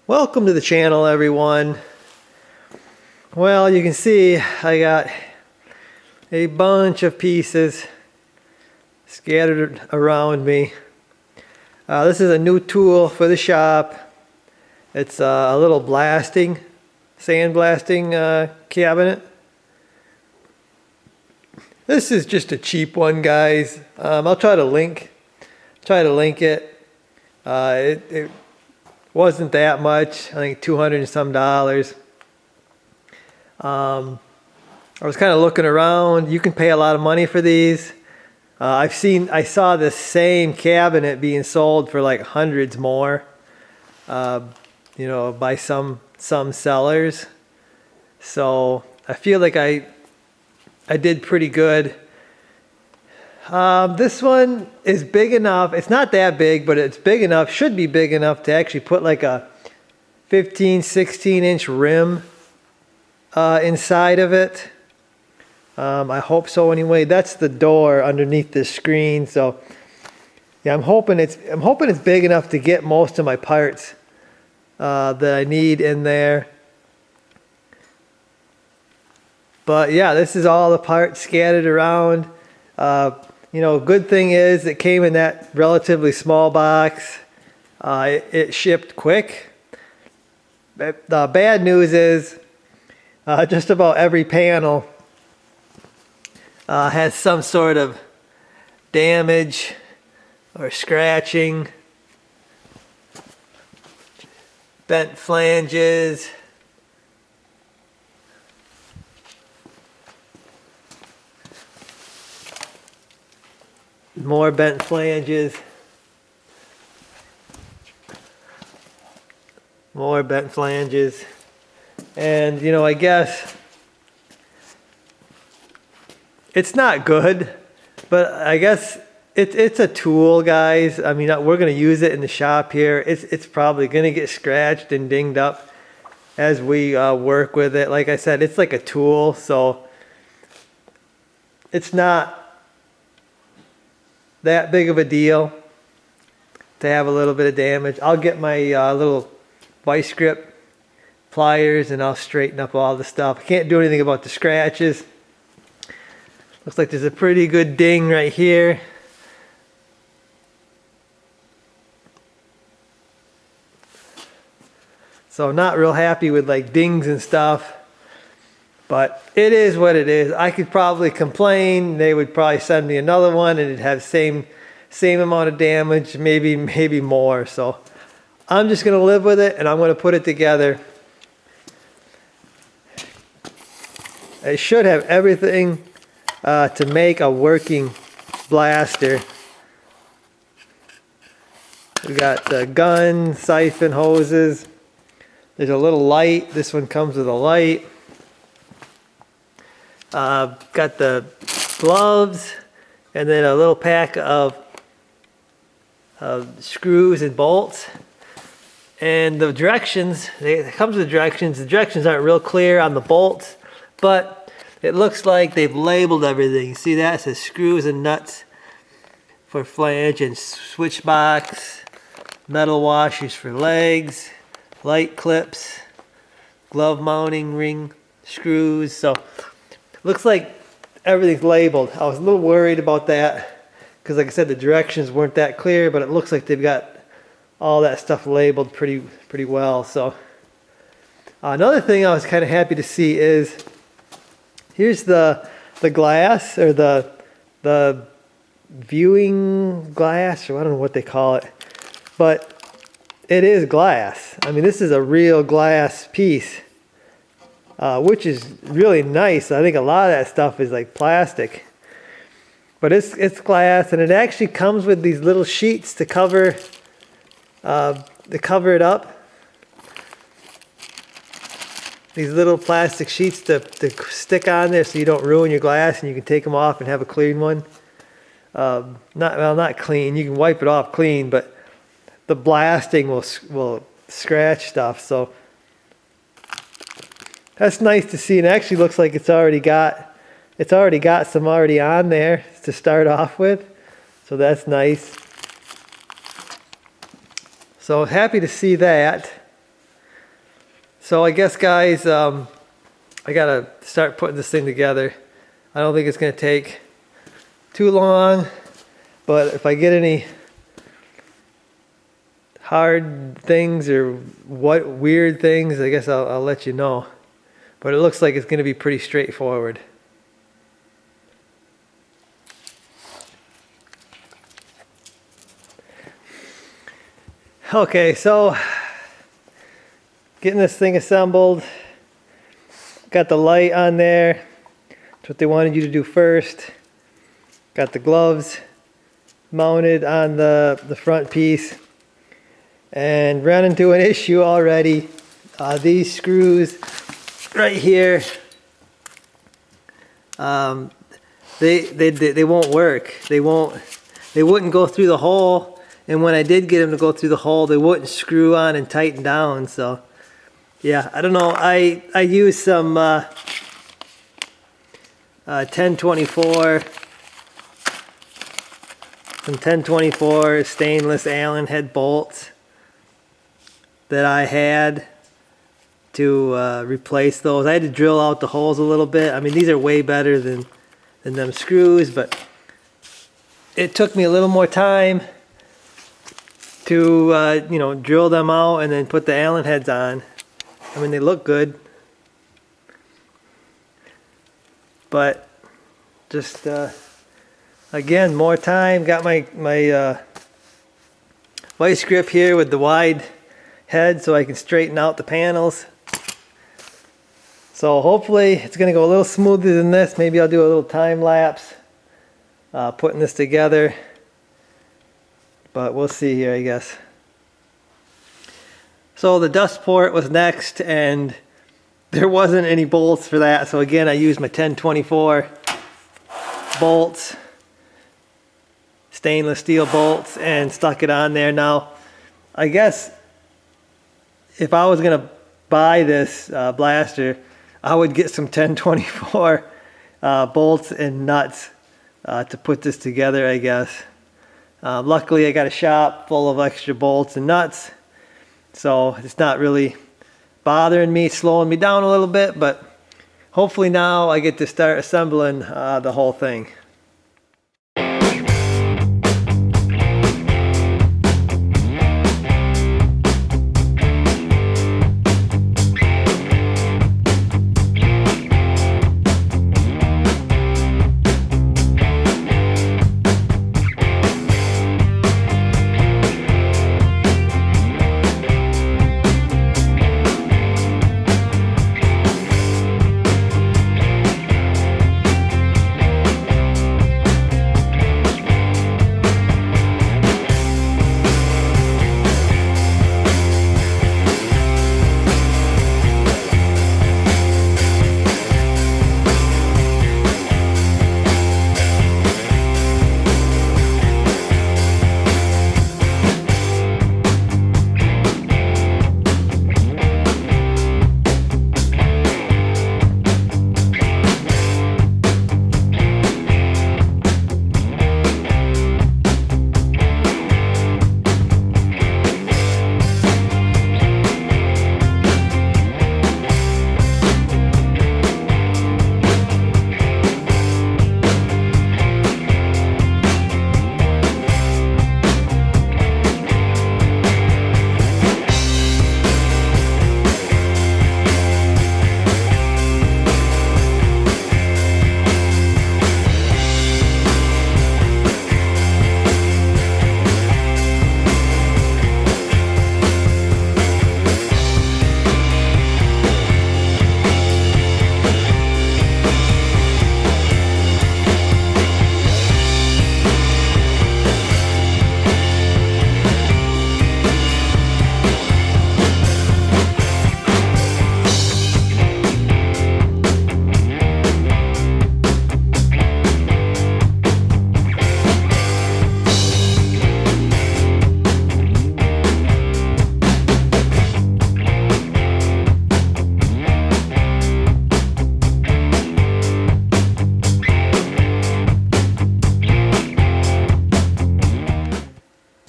Welcome to the channel, everyone. Well, you can see I got a bunch of pieces scattered around me. This is a new tool for the shop. It's a little sandblasting cabinet. This is just a cheap one, guys. I'll try to link it. It wasn't that much. I think $200 and some. I was kind of looking around. You can pay a lot of money for these. I saw the same cabinet being sold for like hundreds more, by some sellers. So I feel like I did pretty good. This one is big enough. It's not that big, but it's big enough, should be big enough to actually put like a 15, 16 inch rim inside of it. I hope so anyway. That's the door underneath the screen. So yeah, I'm hoping it's big enough to get most of my parts that I need in there. But yeah, this is all the parts scattered around. Good thing is it came in that relatively small box. It shipped quick. The bad news is just about every panel has some sort of damage or scratching, bent flanges. More bent flanges. More bent flanges. And I guess it's not good, but I guess it's a tool, guys. I mean, we're going to use it in the shop here. It's probably going to get scratched and dinged up as we work with it. Like I said, it's like a tool, so it's not that big of a deal to have a little bit of damage. I'll get my little vice grip pliers and I'll straighten up all the stuff. I can't do anything about the scratches. Looks like there's a pretty good ding right here. So I'm not real happy with like dings and stuff. But it is what it is. I could probably complain. They would probably send me another one and it'd have same amount of damage, maybe more. So I'm just going to live with it and I'm going to put it together. I should have everything to make a working blaster. We got the gun, siphon hoses. There's a little light. This one comes with a light. Got the gloves and then a little pack of screws and bolts. And the directions, it comes with directions. The directions aren't real clear on the bolts, but it looks like they've labeled everything. See that? It says screws and nuts for flange and switch box, metal washers for legs, light clips, glove mounting ring screws. So looks like everything's labeled. I was a little worried about that because, like I said, the directions weren't that clear, but it looks like they've got all that stuff labeled pretty well. So another thing I was kind of happy to see is here's the glass, or the viewing glass, or I don't know what they call it, but it is glass. I mean, this is a real glass piece. Which is really nice. I think a lot of that stuff is like plastic, but it's glass, and it actually comes with these little sheets to cover it up. These little plastic sheets to stick on there so you don't ruin your glass, and you can take them off and have a clean one. Not clean. You can wipe it off clean, but the blasting will scratch stuff. So that's nice to see. And it actually looks like it's already got some already on there to start off with. So that's nice. So happy to see that. So I guess, guys, I gotta start putting this thing together. I don't think it's gonna take too long, but if I get any hard things or what weird things, I guess I'll let you know. But it looks like it's gonna be pretty straightforward. Okay, so getting this thing assembled. Got the light on there. That's what they wanted you to do first. Got the gloves mounted on the front piece. And ran into an issue already. These screws right here, they won't work. They wouldn't go through the hole. And when I did get them to go through the hole, they wouldn't screw on and tighten down. So, yeah, I don't know. I used some 1024 stainless Allen head bolts that I had to replace those. I had to drill out the holes a little bit. I mean, these are way better than them screws, but it took me a little more time to drill them out and then put the Allen heads on. I mean, they look good, but just again, more time. Got my vice grip here with the wide head so I can straighten out the panels. So hopefully it's gonna go a little smoother than this. Maybe I'll do a little time lapse putting this together. But we'll see here, I guess. So the dust port was next, and there wasn't any bolts for that. So again, I used my 1024 bolts, stainless steel bolts, and stuck it on there. Now, I guess if I was gonna buy this blaster, I would get some 1024 bolts and nuts to put this together, I guess. Luckily, I got a shop full of extra bolts and nuts, so it's not really bothering me, slowing me down a little bit, but hopefully now I get to start assembling the whole thing.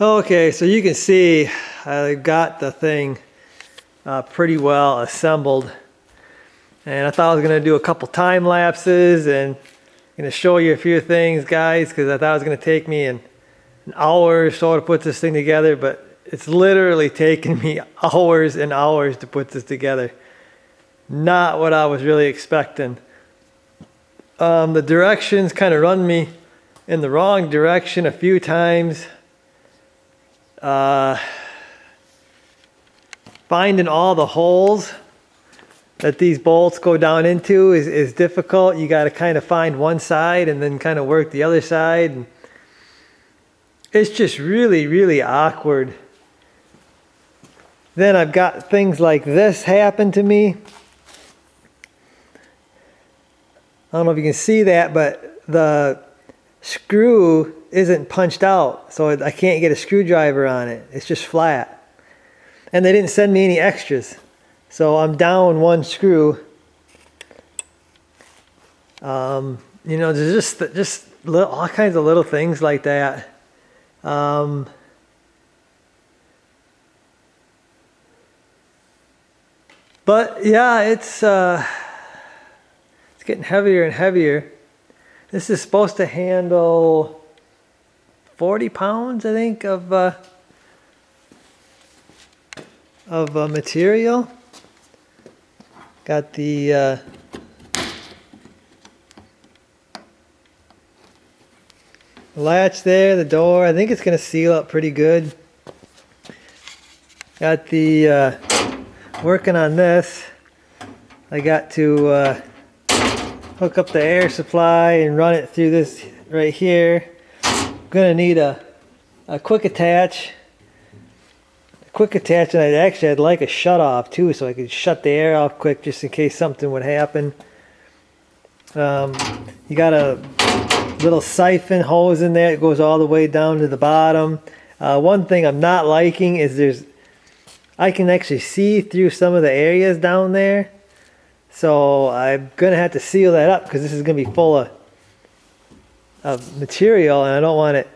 Okay, so you can see I got the thing pretty well assembled, and I thought I was going to do a couple time lapses and going to show you a few things, guys, because I thought it was going to take me an hour or so to put this thing together, but it's literally taken me hours and hours to put this together. Not what I was really expecting. The directions kind of run me in the wrong direction a few times. Finding all the holes that these bolts go down into is difficult. You got to kind of find one side and then kind of work the other side. And it's just really, really awkward. Then I've got things like this happen to me. I don't know if you can see that, but the screw isn't punched out, so I can't get a screwdriver on it. It's just flat. And they didn't send me any extras. So I'm down one screw. You know, there's just all kinds of little things like that. But yeah, it's getting heavier and heavier. This is supposed to handle 40 pounds, I think, of material. Got the latch there, the door. I think it's going to seal up pretty good. Got the working on this. I got to hook up the air supply and run it through this right here. I'm gonna need a quick attach. And I'd like a shut off too, so I could shut the air off quick just in case something would happen. You got a little siphon hose in there. It goes all the way down to the bottom. One thing I'm not liking is I can actually see through some of the areas down there. So I'm gonna have to seal that up because this is gonna be full of material, and I don't want it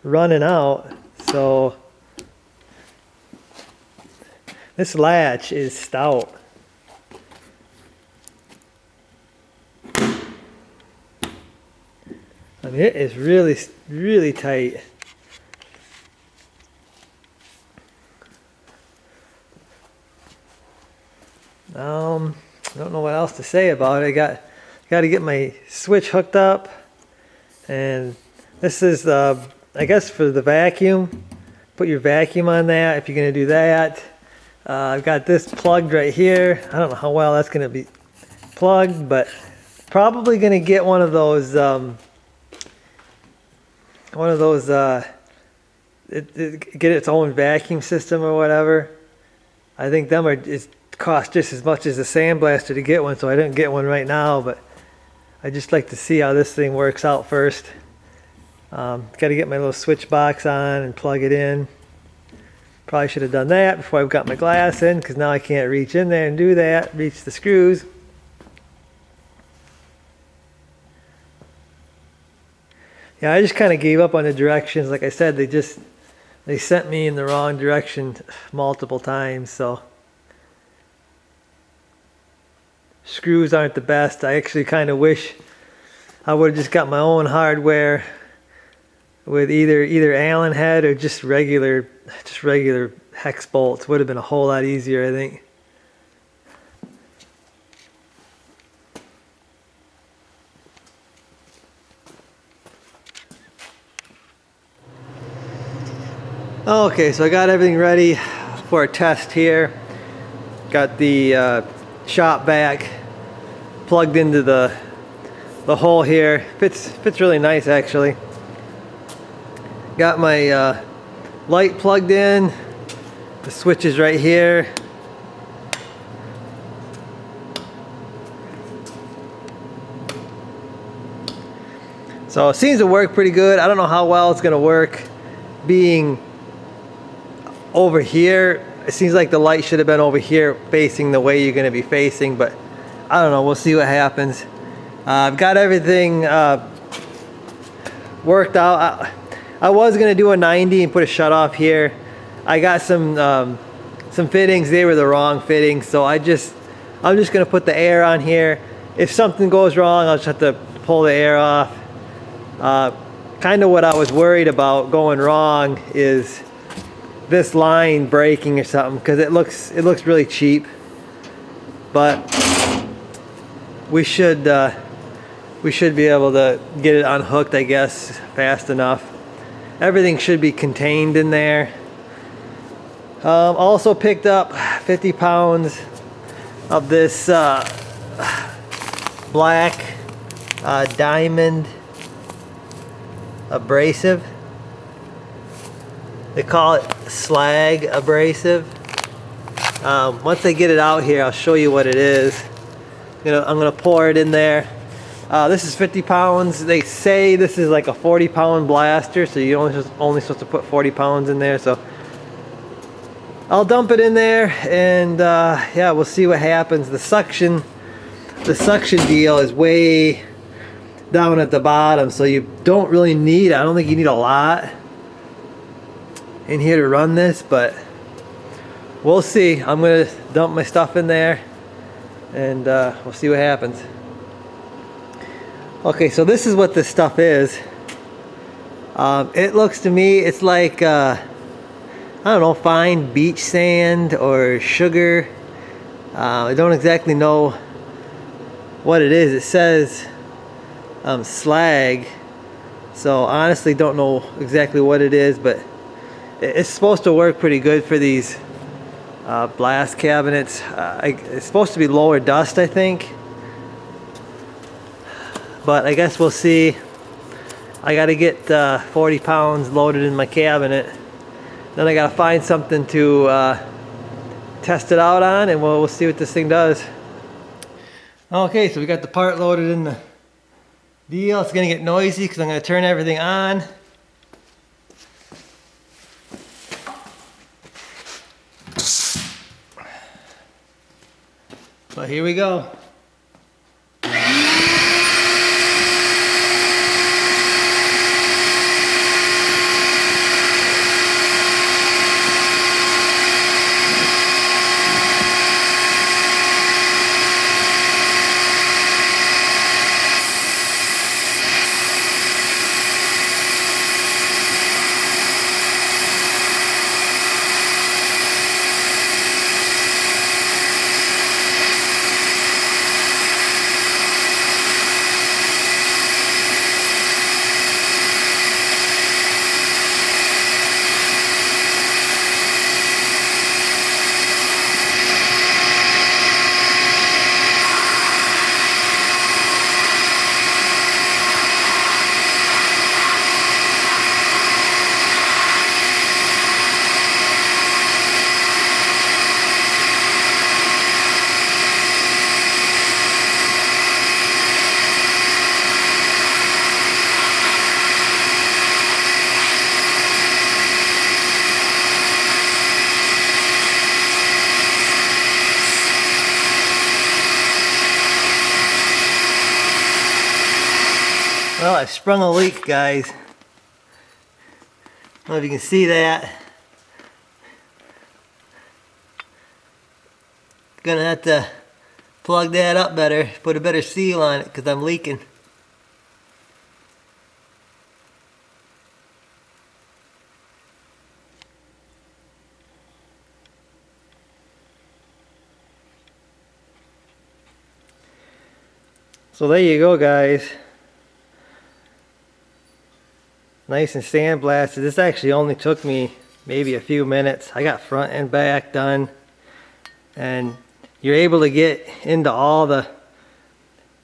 running out. So this latch is stout. I mean, it is really, really tight. I don't know what else to say about it. I got to get my switch hooked up, and this is I guess for the vacuum. Put your vacuum on that if you're gonna do that. I've got this plugged right here. I don't know how well that's gonna be plugged, but probably gonna get one of those get its own vacuum system or whatever. I think it costs just as much as a sandblaster to get one, so I didn't get one right now, but I just like to see how this thing works out first. Got to get my little switch box on and plug it in. Probably should have done that before I got my glass in, because now I can't reach in there and do that, reach the screws. Yeah, I just kind of gave up on the directions. Like I said, they sent me in the wrong direction multiple times, so screws aren't the best. I actually kind of wish I would have just got my own hardware with either Allen head or just regular hex bolts. Would have been a whole lot easier, I think. Okay, so I got everything ready for a test here. Got the shop vac plugged into the hole here. Fits really nice, actually. Got my light plugged in. The switch is right here. So it seems to work pretty good. I don't know how well it's gonna work being over here. It seems like the light should have been over here facing the way you're going to be facing, but I don't know. We'll see what happens. I've got everything worked out. I was gonna do a 90 and put a shut off here. I got some fittings, they were the wrong fittings, so I'm just gonna put the air on here. If something goes wrong, I'll just have to pull the air off. Kind of what I was worried about going wrong is this line breaking or something, because it looks really cheap. But we should be able to get it unhooked, I guess, fast enough. Everything should be contained in there. Also picked up 50 pounds of this black diamond abrasive. They call it slag abrasive. Once I get it out here, I'll show you what it is. I'm gonna pour it in there. This is 50 pounds. They say this is like a 40-pound blaster, so you're only supposed to put 40 pounds in there. So I'll dump it in there, and yeah, we'll see what happens. The suction deal is way down at the bottom, so you don't really need, I don't think you need a lot in here to run this, but we'll see. I'm gonna dump my stuff in there, and we'll see what happens. Okay, so this is what this stuff is. It looks to me, it's like I don't know, fine beach sand or sugar. I don't exactly know what it is. It says slag, so honestly don't know exactly what it is, but it's supposed to work pretty good for these blast cabinets. It's supposed to be lower dust, I think, but I guess we'll see. I got to get 40 pounds loaded in my cabinet. Then I gotta find something to test it out on, and we'll see what this thing does. Okay, so we got the part loaded in the deal. It's gonna get noisy because I'm gonna turn everything on. But here we go. Well, I sprung a leak, guys. I don't know if you can see that. Gonna have to plug that up better, put a better seal on it because I'm leaking. So there you go, guys. Nice and sandblasted. This actually only took me maybe a few minutes. I got front and back done, and you're able to get into all the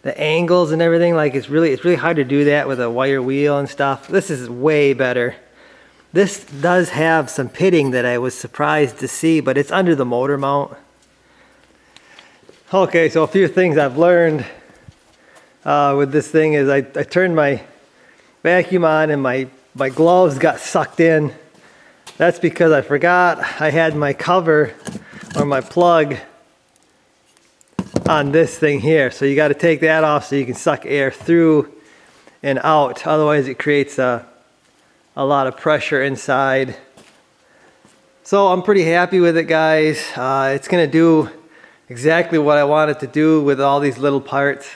angles and everything. Like it's really hard to do that with a wire wheel and stuff. This is way better. This does have some pitting that I was surprised to see, but it's under the motor mount. Okay, so a few things I've learned with this thing is I turned my vacuum on and my gloves got sucked in. That's because I forgot I had my cover or my plug on this thing here. So you got to take that off so you can suck air through and out. Otherwise it creates a lot of pressure inside. So I'm pretty happy with it, guys. It's gonna do exactly what I want it to do with all these little parts.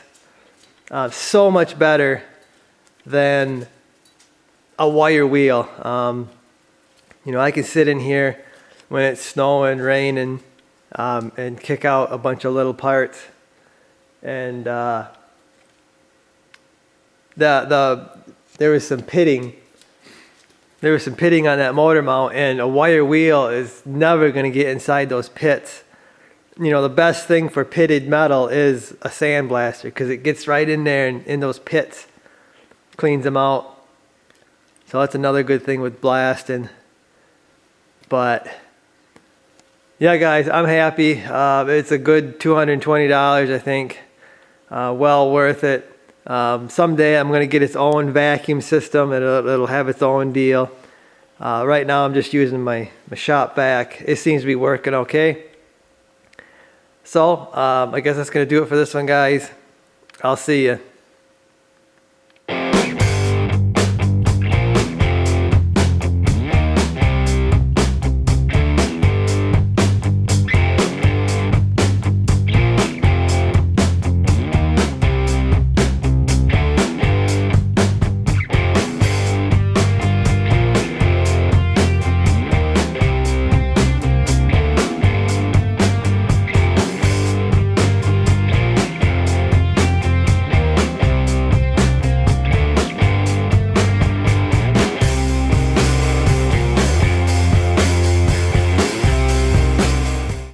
So much better than a wire wheel. You know, I can sit in here when it's snowing, raining, and kick out a bunch of little parts. And there was some pitting. There was some pitting on that motor mount, and a wire wheel is never going to get inside those pits. You know, the best thing for pitted metal is a sandblaster, because it gets right in there and in those pits, cleans them out. So that's another good thing with blasting. But yeah, guys, I'm happy. It's a good $220, I think. Well worth it. Someday I'm going to get its own vacuum system, and it'll have its own deal. Right now I'm just using my shop vac. It seems to be working okay. So I guess that's going to do it for this one, guys. I'll see you.